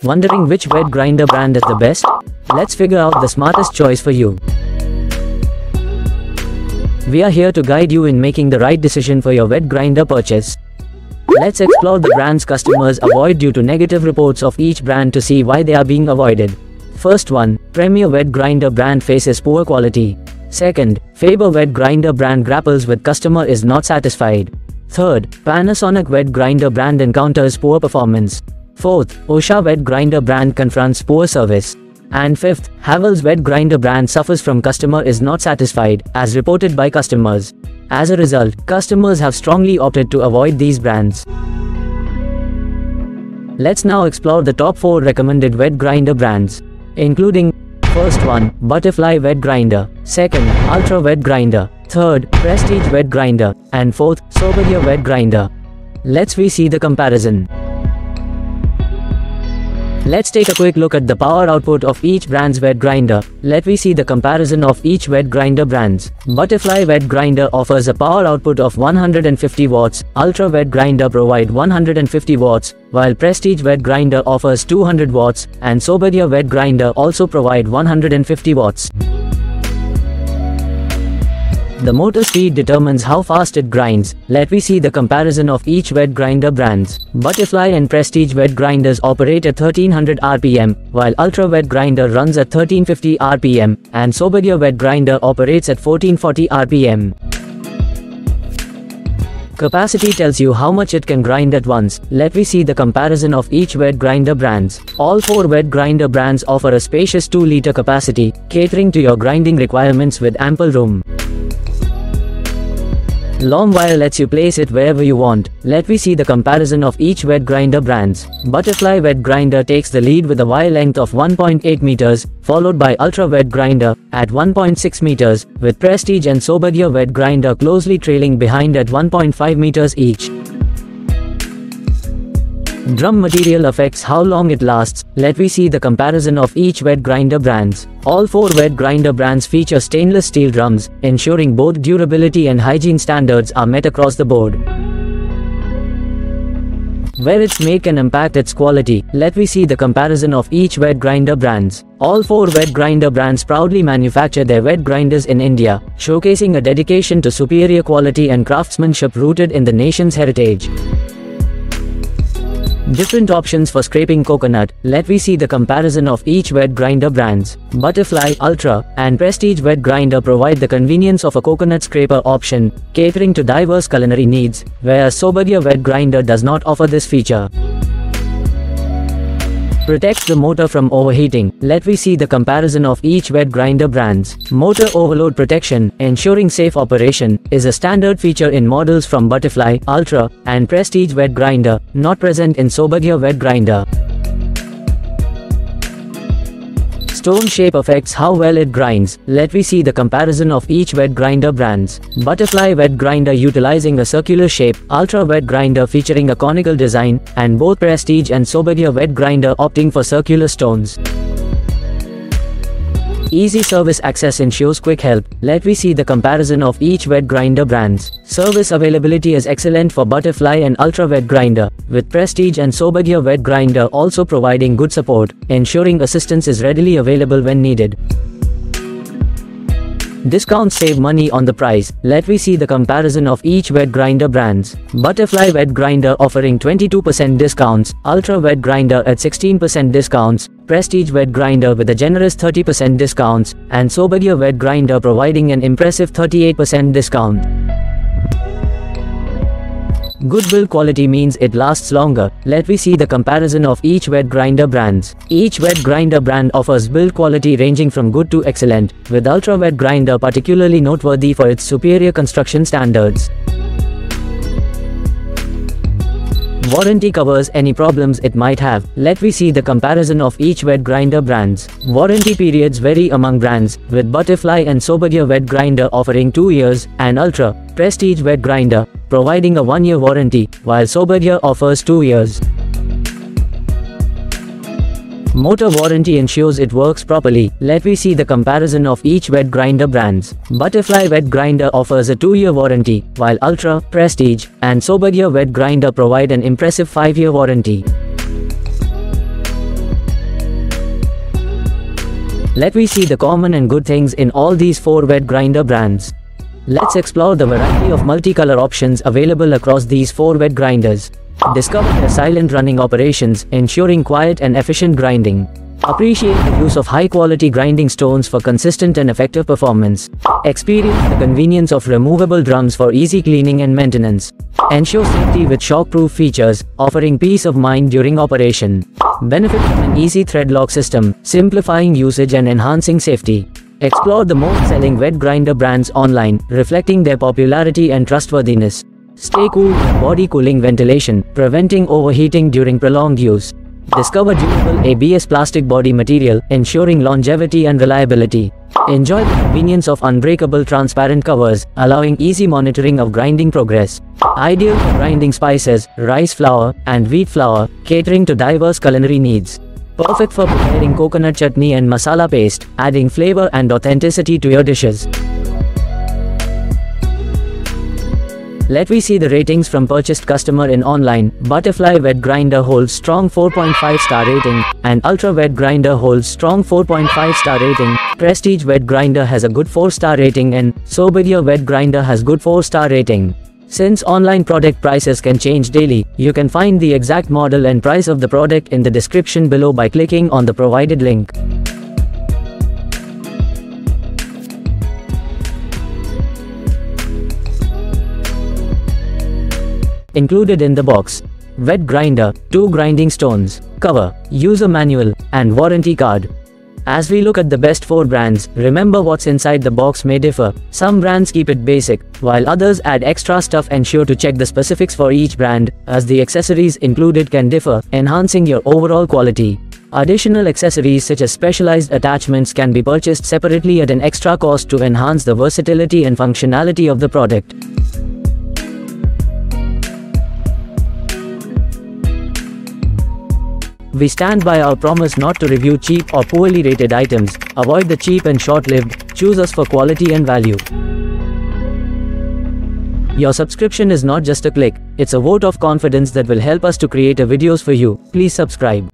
Wondering which wet grinder brand is the best? Let's figure out the smartest choice for you. We are here to guide you in making the right decision for your wet grinder purchase. Let's explore the brands customers avoid due to negative reports of each brand to see why they are being avoided. First one, Premier wet grinder brand faces poor quality. Second, Faber wet grinder brand grapples with customer is not satisfied. Third, Panasonic wet grinder brand encounters poor performance. Fourth, Osha wet grinder brand confronts poor service. And fifth, Havells wet grinder brand suffers from customer is not satisfied, as reported by customers. As a result, customers have strongly opted to avoid these brands. Let's now explore the top 4 recommended wet grinder brands, including first one, Butterfly wet grinder, second, Ultra wet grinder, third, Prestige wet grinder, and fourth, Sowbaghya wet grinder. Let's see the comparison. Let's take a quick look at the power output of each brand's wet grinder. Let me see the comparison of each wet grinder brands. Butterfly wet grinder offers a power output of 150 watts, Ultra wet grinder provide 150 watts, while Prestige wet grinder offers 200 watts, and Sowbaghya wet grinder also provide 150 watts. The motor speed determines how fast it grinds. Let me see the comparison of each wet grinder brands. Butterfly and Prestige wet grinders operate at 1300 rpm, while Ultra wet grinder runs at 1350 rpm, and Sowbaghya wet grinder operates at 1440 rpm. Capacity tells you how much it can grind at once. Let me see the comparison of each wet grinder brands. All 4 wet grinder brands offer a spacious 2-liter capacity, catering to your grinding requirements with ample room. Long wire lets you place it wherever you want. Let me see the comparison of each wet grinder brands. Butterfly wet grinder takes the lead with a wire length of 1.8 meters, followed by Ultra wet grinder at 1.6 meters, with Prestige and Sowbaghya wet grinder closely trailing behind at 1.5 meters each. Drum material affects how long it lasts. Let me see the comparison of each wet grinder brands. All 4 wet grinder brands feature stainless steel drums, ensuring both durability and hygiene standards are met across the board. Where its make can impact its quality. Let me see the comparison of each wet grinder brands. All 4 wet grinder brands proudly manufacture their wet grinders in India, showcasing a dedication to superior quality and craftsmanship rooted in the nation's heritage. Different options for scraping coconut. Let me see the comparison of each wet grinder brands. Butterfly, Ultra, and Prestige wet grinder provide the convenience of a coconut scraper option, catering to diverse culinary needs, whereas Sowbaghya wet grinder does not offer this feature. Protects the motor from overheating. Let me see the comparison of each wet grinder brands. Motor overload protection, ensuring safe operation, is a standard feature in models from Butterfly, Ultra, and Prestige wet grinder, not present in Sowbaghya wet grinder. Stone shape affects how well it grinds. Let me see the comparison of each wet grinder brands. Butterfly wet grinder utilizing a circular shape, Ultra wet grinder featuring a conical design, and both Prestige and Sowbaghya wet grinder opting for circular stones. Easy service access ensures quick help. Let me see the comparison of each wet grinder brands. Service availability is excellent for Butterfly and Ultra wet grinder, with Prestige and Sowbaghya wet grinder also providing good support, ensuring assistance is readily available when needed. Discounts save money on the price. Let me see the comparison of each wet grinder brands. Butterfly wet grinder offering 22% discounts, Ultra wet grinder at 16% discounts, Prestige wet grinder with a generous 30% discounts, and Sowbaghya wet grinder providing an impressive 38% discount. Good build quality means it lasts longer. Let me see the comparison of each wet grinder brands. Each wet grinder brand offers build quality ranging from good to excellent, with Ultra wet grinder particularly noteworthy for its superior construction standards. Warranty covers any problems it might have. Let me see the comparison of each wet grinder brands. Warranty periods vary among brands, with Butterfly and Sowbaghya wet grinder offering 2 years, and Ultra, Prestige wet grinder providing a 1-year warranty, while Sowbaghya offers 2 years. Motor warranty ensures it works properly. Let me see the comparison of each wet grinder brands. Butterfly wet grinder offers a 2-year warranty, while Ultra, Prestige, and Sowbaghya wet grinder provide an impressive 5-year warranty. Let me see the common and good things in all these 4 wet grinder brands. Let's explore the variety of multicolor options available across these 4 wet grinders. Discover their silent running operations, ensuring quiet and efficient grinding. Appreciate the use of high-quality grinding stones for consistent and effective performance. Experience the convenience of removable drums for easy cleaning and maintenance. Ensure safety with shockproof features, offering peace of mind during operation. Benefit from an easy thread lock system, simplifying usage and enhancing safety. Explore the most selling wet grinder brands online, reflecting their popularity and trustworthiness. Stay cool with body cooling ventilation, preventing overheating during prolonged use. Discover durable ABS plastic body material, ensuring longevity and reliability. Enjoy the convenience of unbreakable transparent covers, allowing easy monitoring of grinding progress. Ideal for grinding spices, rice flour, and wheat flour, catering to diverse culinary needs. Perfect for preparing coconut chutney and masala paste, adding flavor and authenticity to your dishes. Let me see the ratings from purchased customer in online. Butterfly wet grinder holds strong 4.5 star rating, and Ultra wet grinder holds strong 4.5 star rating. Prestige wet grinder has a good 4-star rating, and Sowbaghya wet grinder has good 4-star rating. Since online product prices can change daily, you can find the exact model and price of the product in the description below by clicking on the provided link. Included in the box: wet grinder, 2 grinding stones, cover, user manual, and warranty card. As we look at the best 4 brands, remember what's inside the box may differ. Some brands keep it basic, while others add extra stuff. Ensure to check the specifics for each brand, as the accessories included can differ, enhancing your overall quality. Additional accessories such as specialized attachments can be purchased separately at an extra cost to enhance the versatility and functionality of the product. We stand by our promise not to review cheap or poorly rated items. Avoid the cheap and short-lived. Choose us for quality and value. Your subscription is not just a click, it's a vote of confidence that will help us to create videos for you. Please subscribe.